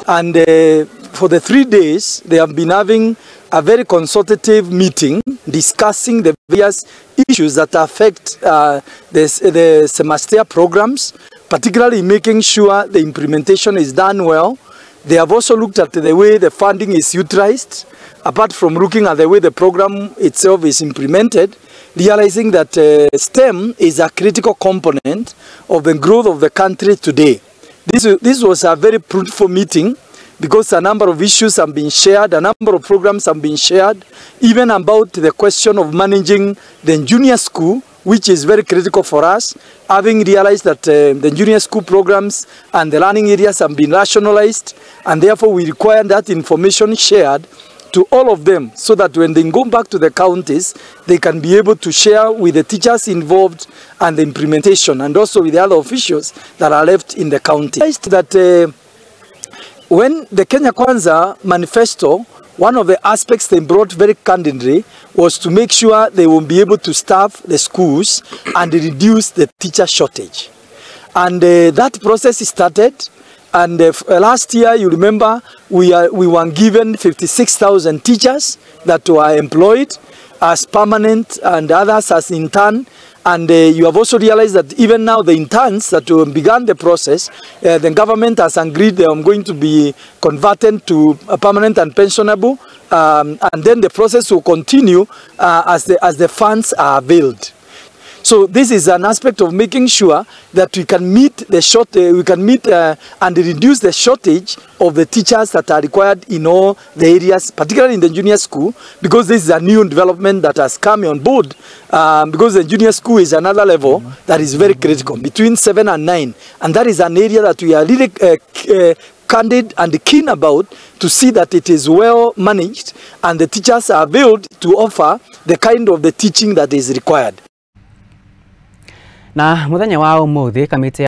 And for the 3 days, they have been having a very consultative meeting discussing the various issues that affect the semester programs, particularly making sure the implementation is done well. They have also looked at the way the funding is utilized, apart from looking at the way the program itself is implemented, realizing that STEM is a critical component of the growth of the country today. This was a very fruitful meeting because a number of issues have been shared, a number of programs have been shared, even about the question of managing the junior school, which is very critical for us, having realized that the junior school programs and the learning areas have been rationalized, and therefore we require that information shared to all of them so that when they go back to the counties, they can be able to share with the teachers involved and the implementation, and also with the other officials that are left in the county. That when the Kenya Kwanza manifesto, one of the aspects they brought very candidly was to make sure they will be able to staff the schools and reduce the teacher shortage. And that process started. And last year, you remember, we were given 56,000 teachers that were employed as permanent and others as intern. And you have also realized that even now the interns that began the process, the government has agreed they are going to be converted to permanent and pensionable. And then the process will continue as the funds are availed. So this is an aspect of making sure that we can meet the and reduce the shortage of the teachers that are required in all the areas, particularly in the junior school, because this is a new development that has come on board. Because the junior school is another level that is very critical, between 7 and 9, and that is an area that we are really candid and keen about to see that it is well managed and the teachers are able to offer the kind of the teaching that is required. Na muthenya wa umuthi Kamiti